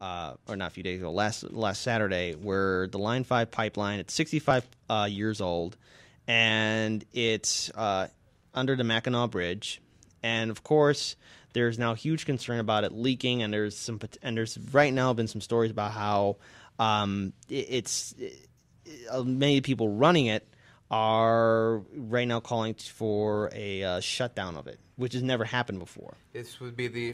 or not a few days ago, last Saturday, where the Line 5 pipeline, it's 65 years old, and it's under the Mackinac Bridge. And, of course, there's now huge concern about it leaking, and there's right now been some stories about how many people running it are right now calling for a shutdown of it, which has never happened before. If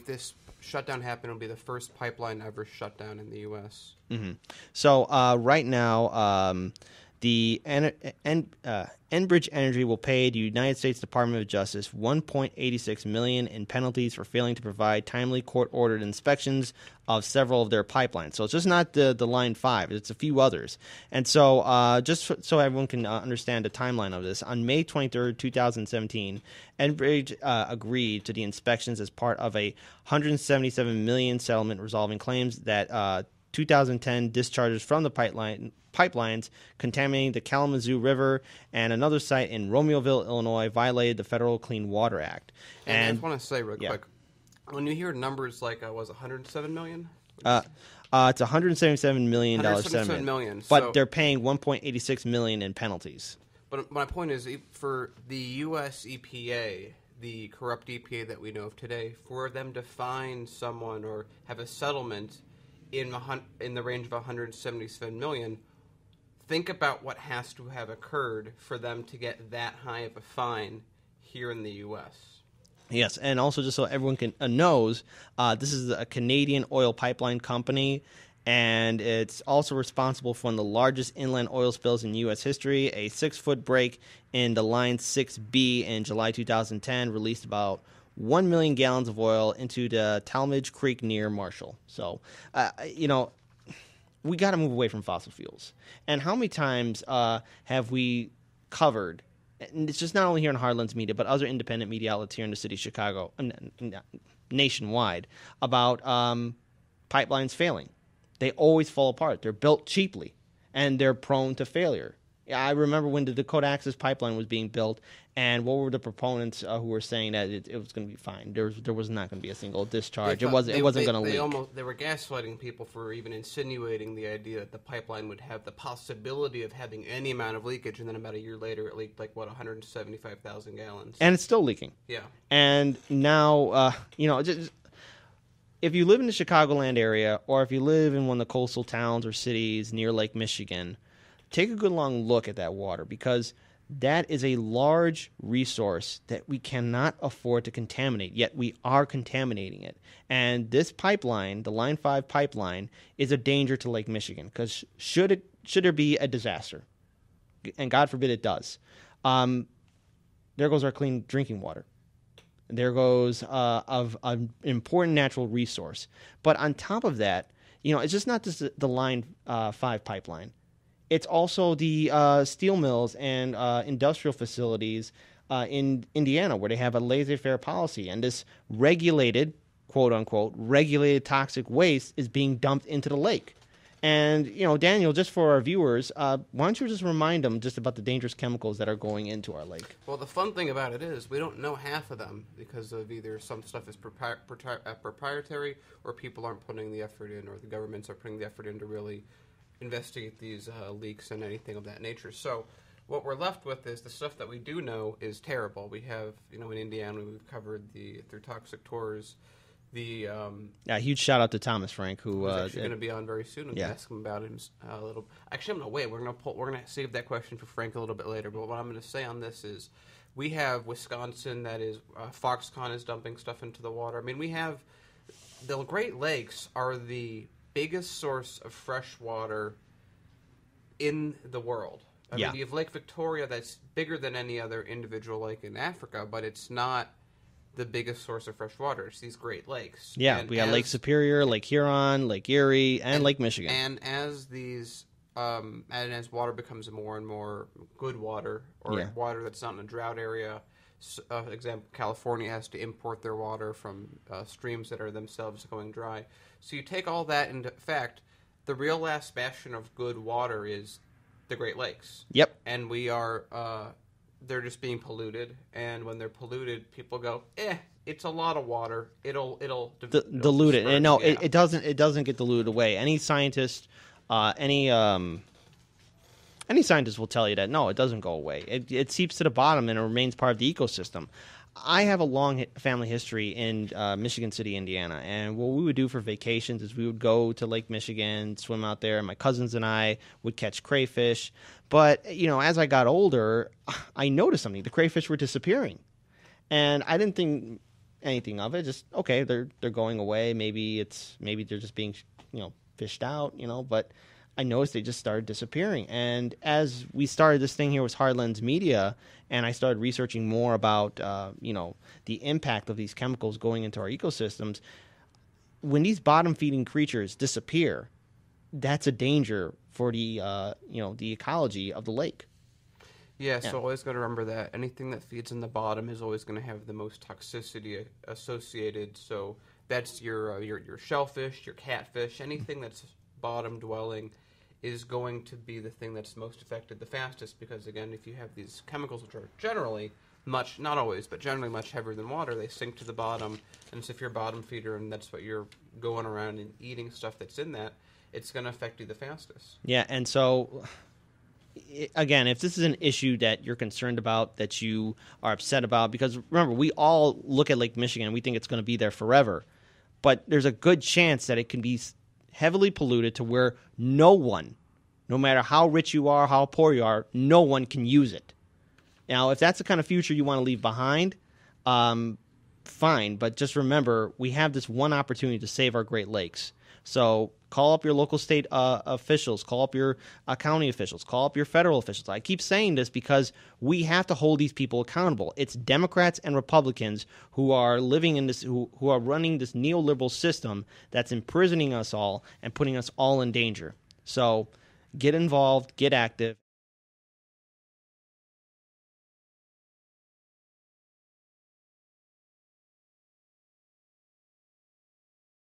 this shutdown happened, it would be the first pipeline ever shut down in the U.S. Mm-hmm. So right now, the Enbridge Energy will pay the United States Department of Justice $1.86 million in penalties for failing to provide timely court-ordered inspections of several of their pipelines. So it's just not the Line 5; it's a few others. And so, so everyone can understand the timeline of this, on May 23rd, 2017, Enbridge agreed to the inspections as part of a $177 million settlement resolving claims that 2010 discharges from the pipelines contaminating the Kalamazoo River and another site in Romeoville, Illinois, violated the Federal Clean Water Act. And I just want to say real quick, when you hear numbers like, was it $107 million? It's $177 million settlement, million, but they're paying $1.86 million in penalties. But my point is, for the U.S. EPA, the corrupt EPA that we know of today, for them to fine someone or have a settlement in the range of $177 million, think about what has to have occurred for them to get that high of a fine here in the U.S. Yes, and also just so everyone knows, this is a Canadian oil pipeline company, and it's also responsible for one of the largest inland oil spills in U.S. history. A 6-foot break in the Line 6B in July 2010 released about 1 million gallons of oil into the Talmadge Creek near Marshall. So, we got to move away from fossil fuels. And how many times have we covered, and it's just not only here in Heartland's media, but other independent media outlets here in the city of Chicago, nationwide, about pipelines failing. They always fall apart. They're built cheaply, and they're prone to failure. I remember when the Dakota Access Pipeline was being built, and what were the proponents who were saying that it was going to be fine? There was not going to be a single discharge. It wasn't going to leak. They were gaslighting people for even insinuating the idea that the pipeline would have the possibility of having any amount of leakage, and then about a year later it leaked 175,000 gallons. And it's still leaking. Yeah. And now, if you live in the Chicagoland area, or if you live in one of the coastal towns or cities near Lake Michigan, take a good long look at that water, because that is a large resource that we cannot afford to contaminate, yet we are contaminating it. And this pipeline, the Line 5 pipeline, is a danger to Lake Michigan, because should there be a disaster, and God forbid it does, there goes our clean drinking water. There goes of an important natural resource. But on top of that, it's just not just the Line 5 pipeline. It's also the steel mills and industrial facilities in Indiana, where they have a laissez-faire policy. And this regulated, quote-unquote, regulated toxic waste is being dumped into the lake. And, Daniel, just for our viewers, why don't you just remind them just about the dangerous chemicals that are going into our lake? Well, the fun thing about it is we don't know half of them because of either some stuff is proprietary, or people aren't putting the effort in, or the governments are putting the effort in to really investigate these leaks and anything of that nature. So what we're left with is the stuff that we do know is terrible. We have, in Indiana, we've covered through Toxic Tours, huge shout out to Thomas Frank, who is actually going to be on very soon. And ask him about him a little. Actually, I'm going to wait. We're going to save that question for Frank a little bit later. But what I'm going to say on this is, we have Wisconsin, that is Foxconn is dumping stuff into the water. I mean, we have the Great Lakes are the biggest source of fresh water in the world. I mean, you have Lake Victoria that's bigger than any other individual lake in Africa, but it's not the biggest source of fresh water. It's these Great Lakes. Yeah, we got Lake Superior, Lake Huron, Lake Erie, and Lake Michigan. And as these, and as water becomes more and more good water, or water that's not in a drought area, example, California has to import their water from streams that are themselves going dry. So you take all that into fact, the real last bastion of good water is the Great Lakes. Yep. And we are they're just being polluted, and when they're polluted, people go, it's a lot of water. It'll dilute it. And no, yeah. it doesn't get diluted away. Any scientist, any scientist will tell you that no, it doesn't go away. It seeps to the bottom and it remains part of the ecosystem. I have a long family history in Michigan City, Indiana, and what we would do for vacations is we would go to Lake Michigan, swim out there, and my cousins and I would catch crayfish. But, as I got older, I noticed something. The crayfish were disappearing, and I didn't think anything of it. Just, okay, they're going away. Maybe they're just being, fished out, but I noticed they just started disappearing. And as we started this thing here with Hardlands Media, and I started researching more about, the impact of these chemicals going into our ecosystems, when these bottom-feeding creatures disappear, that's a danger for the ecology of the lake. Yeah, so always got to remember that anything that feeds in the bottom is always going to have the most toxicity associated. So that's your shellfish, your catfish, anything that's bottom dwelling is going to be the thing that's most affected the fastest, because again, if you have these chemicals which are generally much, not always, but generally much heavier than water, they sink to the bottom, and so if you're a bottom feeder and that's what you're going around and eating stuff that's in that, it's going to affect you the fastest. Yeah, and so again, if this is an issue that you're concerned about, that you are upset about, because remember, we all look at Lake Michigan and we think it's going to be there forever, but there's a good chance that it can be heavily polluted to where no one, no matter how rich you are, how poor you are, no one can use it. Now, if that's the kind of future you want to leave behind, fine. But just remember, we have this one opportunity to save our Great Lakes. So call up your local state officials, call up your county officials, call up your federal officials. I keep saying this because we have to hold these people accountable. It's Democrats and Republicans who are living in this, who are running this neoliberal system that's imprisoning us all and putting us all in danger. So get involved, get active.